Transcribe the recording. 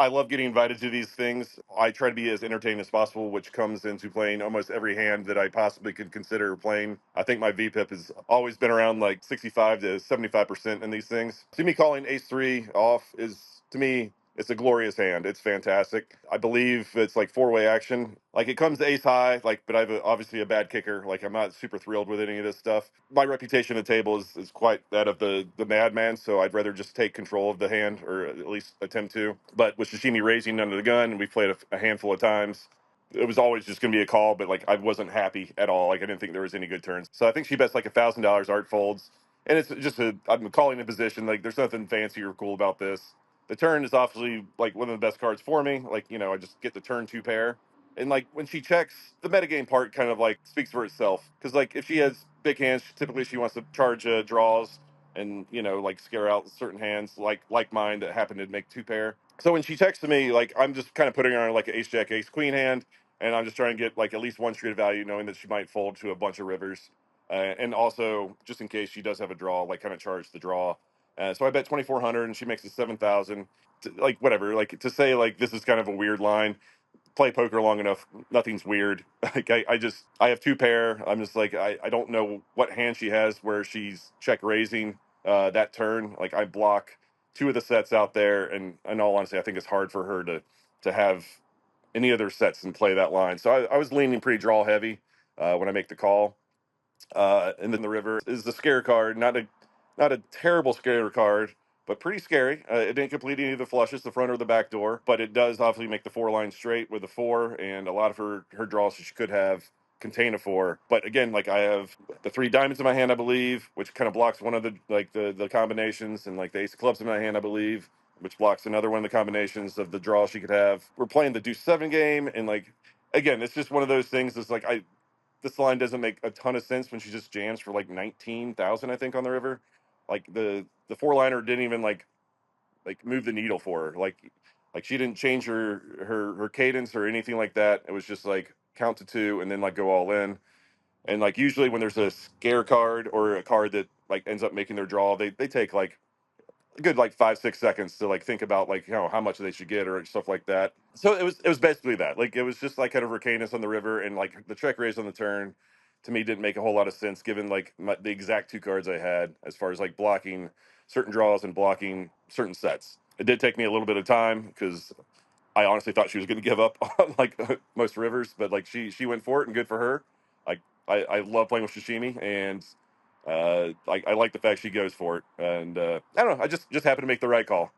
I love getting invited to these things. I try to be as entertaining as possible, which comes into playing almost every hand that I possibly could consider playing. I think my VPIP has always been around like 65 to 75% in these things. See me calling ace three off is, to me, it's a glorious hand. It's fantastic. I believe it's like four-way action. Like it comes to ace high, like, but I have obviously a bad kicker. Like I'm not super thrilled with any of this stuff. My reputation at the table is quite that of the madman, so I'd rather just take control of the hand, or at least attempt to. But with Sashimi raising under the gun, and we've played a handful of times, it was always just going to be a call, but like I wasn't happy at all. Like I didn't think there was any good turns. So I think she bets like $1,000. Art folds, and it's just I'm calling a position. Like there's nothing fancy or cool about this. The turn is obviously like one of the best cards for me. Like, I just get the turn two pair. And like when she checks, the metagame part kind of like speaks for itself. Because like if she has big hands, typically she wants to charge draws and like scare out certain hands like mine that happen to make two pair. So when she texts me, like I'm just kind of putting her on like an ace jack ace queen hand, and I'm just trying to get like at least one street of value, knowing that she might fold to a bunch of rivers, and also just in case she does have a draw, like kind of charge the draw. So I bet 2,400, and she makes it 7,000. Like whatever, like to say like this is kind of a weird line. Play poker long enough, nothing's weird. Like I have two pair. I'm just like I don't know what hand she has where she's check raising that turn. Like I block two of the sets out there, and in all honesty, I think it's hard for her to have any other sets and play that line. So I was leaning pretty draw heavy when I make the call. And then the river is the scare card, not a terrible scare card, but pretty scary. It didn't complete any of the flushes, the front or the back door, but it does obviously make the four line straight with a four, and a lot of her draws she could have contain a four. But again, like I have the three diamonds in my hand, I believe, which kind of blocks one of the combinations, and like the ace of clubs in my hand, I believe, which blocks another one of the combinations of the draw she could have. We're playing the deuce seven game, and like again, it's just one of those things that's like this line doesn't make a ton of sense when she just jams for like 19,000, I think, on the river. Like the four liner didn't even like move the needle for her. Like she didn't change her cadence or anything like that. It was just like count to two and then like go all in. And like usually when there's a scare card or a card that like ends up making their draw, they take like a good like 5 6 seconds to like think about like how much they should get or stuff like that. So it was basically that. Like it was just like kind of Ricanus on the river, and like the check raise on the turn to me didn't make a whole lot of sense given like the exact two cards I had as far as like blocking certain draws and blocking certain sets. It did take me a little bit of time because I honestly thought she was going to give up on like most rivers, but like she went for it, and good for her. Like I love playing with Shishimi, and I like the fact she goes for it, and I don't know. I just happened to make the right call.